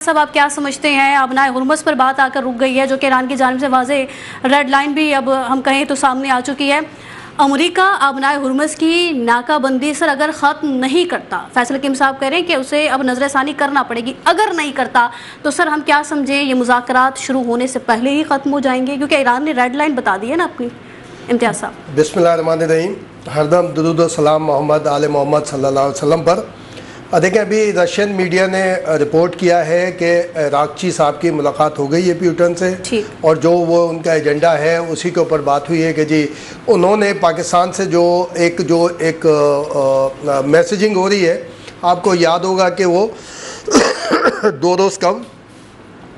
صاحب آپ کیا سمجھتے ہیں؟ ابنائے ہرمز پر بات آ کر رک گئی ہے جو کہ ایران کی جانب سے واضح ریڈ لائن بھی اب ہم کہیں تو سامنے آ چکی ہے۔ امریکہ ابنائے ہرمز کی ناکہ بندی سر اگر ختم نہیں کرتا، فیصل حکیم صاحب کہہ رہے ہیں کہ اسے اب نظر ثانی کرنا پڑے گی، اگر نہیں کرتا تو سر ہم کیا سمجھیں یہ مذاکرات شروع ہونے سے پہلے ہی ختم ہو جائیں گے؟ کیونکہ ایران نے ریڈ لائن بتا دی ہے نا اپنی۔ امتیاز صاحب بسم اللہ الرحمن الرحیم، ہردم درود و سلام محمد آل محمد صلی اللہ علیہ وسلم پر۔ دیکھیں ابھی رشین میڈیا نے رپورٹ کیا ہے کہ راکچی صاحب کی ملاقات ہو گئی ہے پیوٹن سے، اور جو وہ ان کا ایجنڈا ہے اسی کے اوپر بات ہوئی ہے کہ جی انہوں نے پاکستان سے جو ایک میسیجنگ ہو رہی ہے، آپ کو یاد ہوگا کہ وہ 2 روز قبل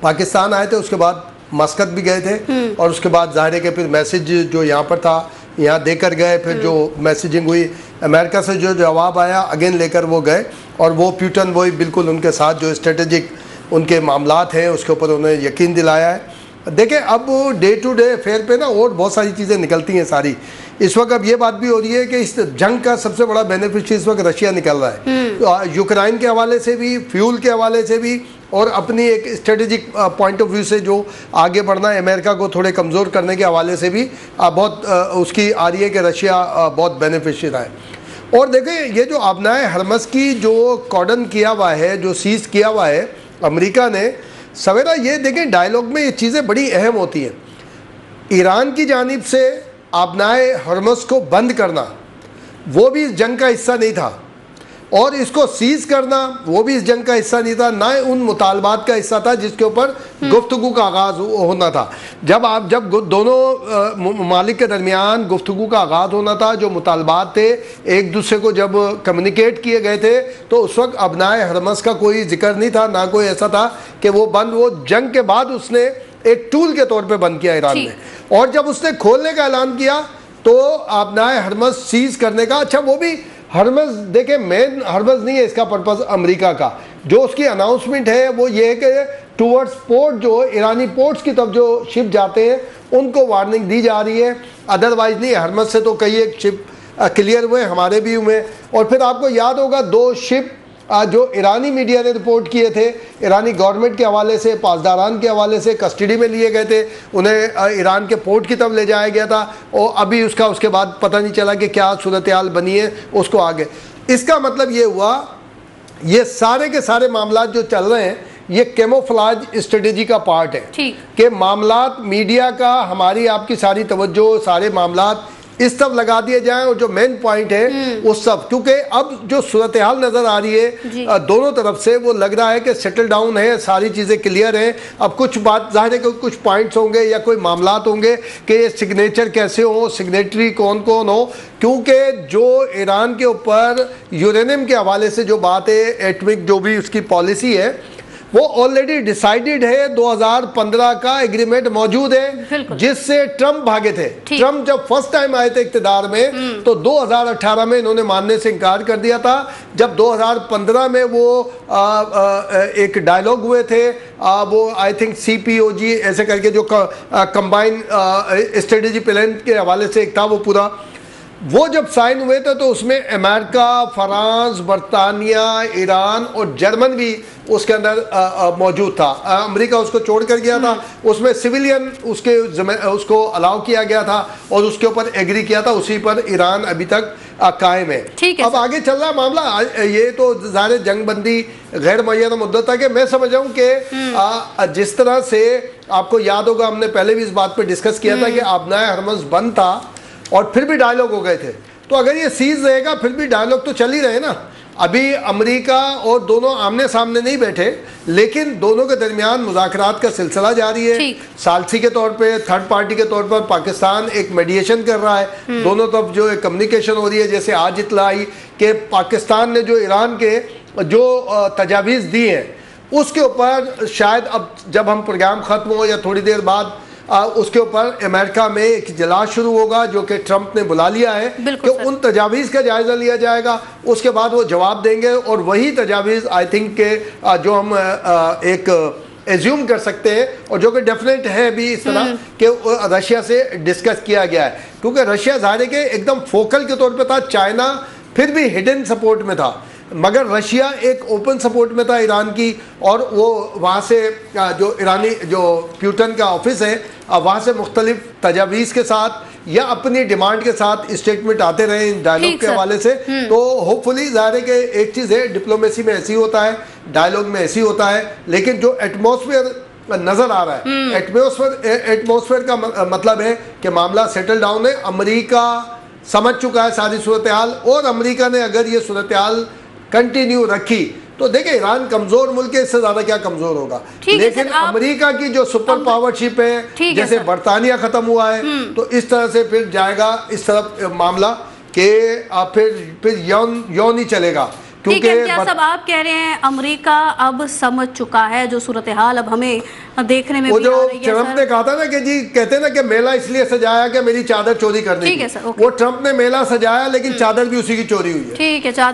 پاکستان آئے تھے، اس کے بعد مسقط بھی گئے تھے، اور اس کے بعد ظاہر ہے کہ پھر میسیج جو یہاں پر تھا یہاں دے کر گئے، پھر جو میسیجنگ ہوئی امریکہ سے جو جواب آیا اگین لے کر وہ گئے، اور وہ پیوٹن وہی بالکل ان کے ساتھ جو اسٹریٹجک ان کے معاملات ہیں اس کے اوپر انہیں یقین دلایا ہے۔ دیکھیں اب ڈے ٹو ڈے افیئر پہ نا اور بہت ساری چیزیں نکلتی ہیں ساری۔ اس وقت اب یہ بات بھی ہو رہی ہے کہ اس جنگ کا سب سے بڑا بینیفیشری اس وقت رشیا نکل رہا ہے، یوکرائن کے حوالے سے بھی، فیول کے حوالے سے بھی، اور اپنی ایک اسٹریٹجک پوائنٹ آف ویو سے جو آگے بڑھنا ہے امریکہ کو تھوڑے کمزور کرنے کے حوالے سے بھی بہت اس کی آ رہی ہے کہ رشیا بہت بینیفیشری رہا ہے۔ اور دیکھیں یہ جو ابنائے ہرمز کی جو کارڈن کیا ہوا ہے، جو سیز کیا ہوا ہے امریکہ نے، سویرا یہ دیکھیں ڈائیلاگ میں یہ چیزیں بڑی اہم ہوتی ہیں۔ ایران کی جانب سے ابنائے ہرمز کو بند کرنا وہ بھی اس جنگ کا حصہ نہیں تھا، اور اس کو سیز کرنا وہ بھی اس جنگ کا حصہ نہیں تھا، نہ ان مطالبات کا حصہ تھا جس کے اوپر گفتگو کا آغاز ہونا تھا۔ جب دونوں ممالک کے درمیان گفتگو کا آغاز ہونا تھا، جو مطالبات تھے ایک دوسرے کو جب کمیونیکیٹ کیے گئے تھے، تو اس وقت ابنائے ہرمز کا کوئی ذکر نہیں تھا، نہ کوئی ایسا تھا کہ وہ جنگ کے بعد اس نے ایک ٹول کے طور پہ بند کیا ایران نے، اور جب اس نے کھولنے کا اعلان کیا تو ابنائے ہرمز سیز کرنے کا، اچھا وہ بھی ہرمز دیکھیں مین ہرمز نہیں ہے اس کا پرپس امریکہ کا، جو اس کی اناؤنسمنٹ ہے وہ یہ ہے کہ ٹورڈز پورٹ جو ایرانی پورٹس کی طرف جو شپ جاتے ہیں ان کو وارننگ دی جا رہی ہے، ادروائز نہیں۔ ہرمز سے تو کئی ایک شپ کلیئر ہوئے، ہمارے بھی ہوئے، اور پھر آپ کو یاد ہوگا 2 شپ جو ایرانی میڈیا نے رپورٹ کیے تھے، ایرانی گورنمنٹ کے حوالے سے، پاسداران کے حوالے سے کسٹڈی میں لیے گئے تھے، انہیں ایران کے پورٹ کی طرف لے جایا گیا تھا، اور ابھی اس کے بعد پتہ نہیں چلا کہ کیا صورتحال بنی ہے اس کو آگے۔ اس کا مطلب یہ ہوا یہ سارے کے سارے معاملات جو چل رہے ہیں یہ کیموفلاج اسٹریٹجی کا پارٹ ہے کہ معاملات میڈیا کا، ہماری آپ کی ساری توجہ، سارے معاملات اس طرف لگا دیے جائیں، اور جو مین پوائنٹ ہے اس سب، کیونکہ اب جو صورتحال نظر آ رہی ہے دونوں طرف سے وہ لگ رہا ہے کہ سیٹل ڈاؤن ہے، ساری چیزیں کلیئر ہیں۔ اب کچھ بات ظاہر ہے کہ کچھ پوائنٹس ہوں گے یا کوئی معاملات ہوں گے کہ یہ سگنیچر کیسے ہوں، سگنیٹری کون کون ہو، کیونکہ جو ایران کے اوپر یورینیم کے حوالے سے جو بات ہے، ایٹمک جو بھی اس کی پالیسی ہے، وہ آلریڈی ڈیسائیڈڈ ہے، 2015 کا ایگریمنٹ موجود ہے جس سے ٹرمپ بھاگے تھے۔ ٹرمپ جب فرسٹ ٹائم آئے تھے اقتدار میں تو 2018 میں انہوں نے ماننے سے انکار کر دیا تھا، جب 2015 میں وہ ایک ڈائیلاگ ہوئے تھے، وہ آئی تھنک CPOG ایسے کر کے جو کمبائن اسٹریٹجی پلان کے حوالے سے ایک تھا، وہ پورا وہ جب سائن ہوئے تھے تو اس میں امریکہ، فرانس، برطانیہ، ایران اور جرمن بھی اس کے اندر موجود تھا۔ امریکہ اس کو چھوڑ کر گیا تھا، اس میں سویلین اس کو الاؤ کیا گیا تھا اور اس کے اوپر ایگری کیا تھا، اسی پر ایران ابھی تک قائم ہے۔ اب آگے چل رہا معاملہ، یہ تو ظاہر جنگ بندی غیر معینہ مدت تک ہے۔ میں سمجھ رہا ہوں کہ جس طرح سے آپ کو یاد ہوگا ہم نے پہلے بھی اس بات پہ ڈسکس کیا تھا کہ ابنائے ہرمز بند تھا اور پھر بھی ڈائیلاگ ہو گئے تھے، تو اگر یہ سیز رہے گا پھر بھی ڈائیلاگ تو چل ہی رہے نا۔ ابھی امریکہ اور دونوں آمنے سامنے نہیں بیٹھے، لیکن دونوں کے درمیان مذاکرات کا سلسلہ جاری ہے۔ ثالثی کے طور پہ، تھرڈ پارٹی کے طور پر پاکستان ایک میڈیشن کر رہا ہے، دونوں طرف جو کمیونیکیشن ہو رہی ہے۔ جیسے آج اطلاع آئی کہ پاکستان نے جو ایران کے جو تجاویز دی ہیں اس کے اوپر شاید اب جب ہم پروگرام ختم ہو یا تھوڑی دیر بعد اس کے اوپر امریکہ میں ایک اجلاس شروع ہوگا جو کہ ٹرمپ نے بلا لیا ہے کہ ان تجاویز کا جائزہ لیا جائے گا، اس کے بعد وہ جواب دیں گے، اور وہی تجاویز آئی تھنک کہ جو ہم ایک ایزیوم کر سکتے ہیں اور جو کہ ڈیفینیٹ ہے بھی اس طرح کہ رشیا سے ڈسکس کیا گیا ہے، کیونکہ رشیا ظاہر ہے کہ ایک دم فوکل کے طور پہ تھا، چائنا پھر بھی ہڈن سپورٹ میں تھا۔ مگر رشیا ایک اوپن سپورٹ میں تھا ایران کی, اور وہ وہاں سے جو ایرانی جو پیوٹن کا آفس ہے وہاں سے مختلف تجاویز کے ساتھ یا اپنی ڈیمانڈ کے ساتھ اسٹیٹمنٹ آتے رہے ان ڈائلاگ کے حوالے سے. تو ہوپ فلی ظاہر ہے کہ ایک چیز ہے, ڈپلومیسی میں ایسی ہوتا ہے, ڈائلاگ میں ایسی ہوتا ہے, لیکن جو ایٹماسفیئر نظر آ رہا ہے, ایٹماسفیئر کا مطلب ہے کہ معاملہ سیٹل ڈاؤن ہے, امریکہ سمجھ چکا ہے ساری صورتحال, اور امریکہ نے اگر یہ صورتحال کنٹینیو رکھی تو دیکھیں ایران کمزور ملک ہے, اس سے زیادہ کیا کمزور ہوگا, لیکن امریکہ کی جو سپر پاور شپ ہے, جیسے برطانیہ ختم ہوا ہے, تو اس طرح سے پھر جائے گا اس طرف معاملہ کہ پھر یوں نہیں چلے گا. ٹھیک ہے امتیاز صاحب, آپ کہہ رہے ہیں امریکہ اب سمجھ چکا ہے جو صورتحال اب ہمیں دیکھنے میں بھی آ رہی ہے. ٹرمپ نے کہا تھا نا کہ جی کہتے ہیں نا کہ میلہ اس لیے سجایا کہ میری چادر چوری کرنی تھی, وہ ٹرمپ نے میلہ سجایا لیکن چادر بھی اسی کی چوری ہوئی ہے. ٹھیک ہے, چادر